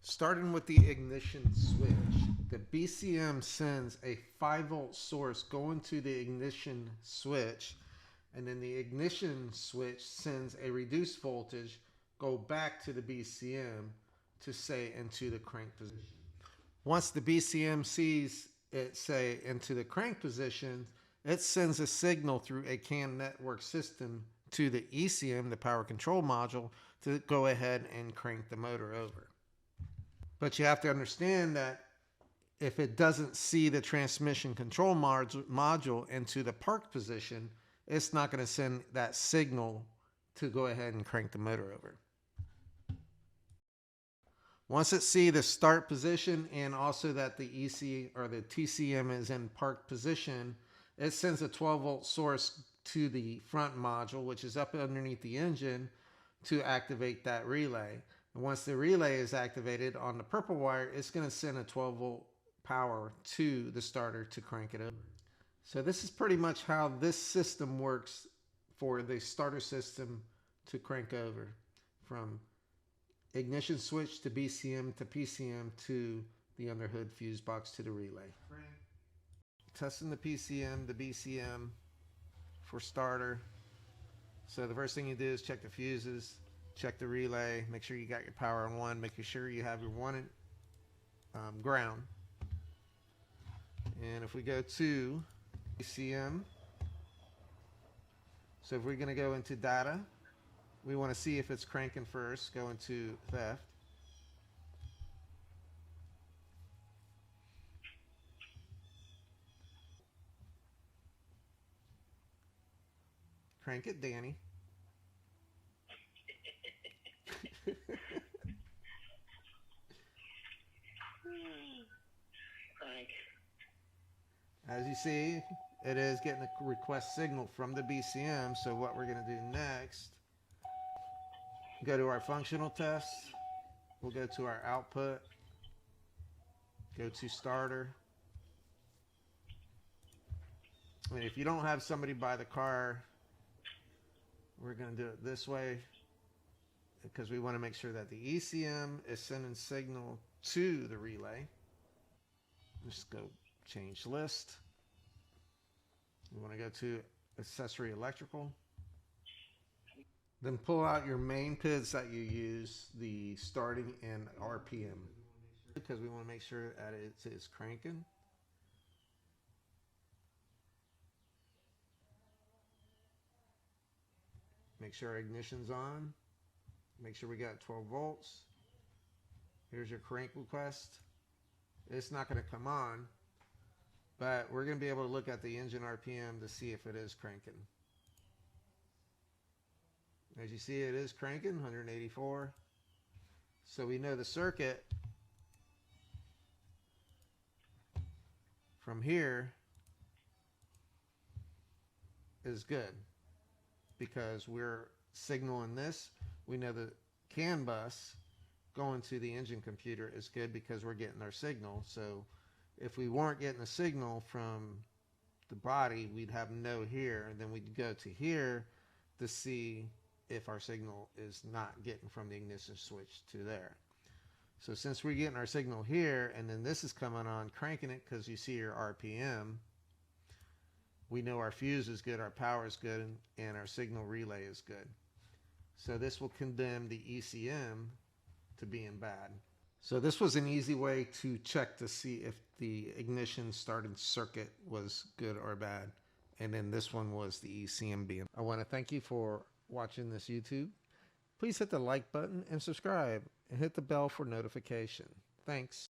Starting with the ignition switch, the BCM sends a 5-volt source going to the ignition switch, and then the ignition switch sends a reduced voltage go back to the BCM to say into the crank position. Once the BCM sees it say into the crank position, it sends a signal through a CAN network system to the ECM, the power control module, to go ahead and crank the motor over. But you have to understand that if it doesn't see the transmission control module into the park position, it's not going to send that signal to go ahead and crank the motor over. Once it sees the start position and also that the EC or the TCM is in park position, it sends a 12-volt source to the front module, which is up underneath the engine, to activate that relay. And once the relay is activated on the purple wire, it's going to send a 12-volt power to the starter to crank it over. So this is pretty much how this system works for the starter system to crank over from ignition switch to BCM to PCM to the underhood fuse box to the relay. Testing the PCM, the BCM for starter. So the first thing you do is check the fuses, check the relay, make sure you got your power on one, making sure you have your one ground. And if we go to BCM, so if we're going to go into data, we want to see if it's cranking first. Go into theft. Crank it, Danny. As you see, it is getting a request signal from the BCM. So what we're going to do next, go to our functional test. We'll go to our output. Go to starter. And if you don't have somebody by the car, we're going to do it this way because we want to make sure that the ECM is sending signal to the relay. Just go change list. We want to go to accessory electrical. Then pull out your main PIDs that you use, the starting and RPM, because we want to make sure that it is cranking. Make sure our ignition's on. Make sure we got 12 volts. Here's your crank request. It's not going to come on, but we're going to be able to look at the engine RPM to see if it is cranking. As you see, it is cranking, 184. So we know the circuit from here is good because we're signaling this. We know the CAN bus going to the engine computer is good because we're getting our signal. So if we weren't getting a signal from the body, we'd have no here, and then we'd go to here to see if our signal is not getting from the ignition switch to there. So since we're getting our signal here, and then this is coming on, cranking it because you see your RPM, we know our fuse is good, our power is good, and our signal relay is good. So this will condemn the ECM to being bad. So this was an easy way to check to see if the ignition starting circuit was good or bad. And then this one was the ECM being. I want to thank you for watching this YouTube. Please hit the like button and subscribe and hit the bell for notification. Thanks.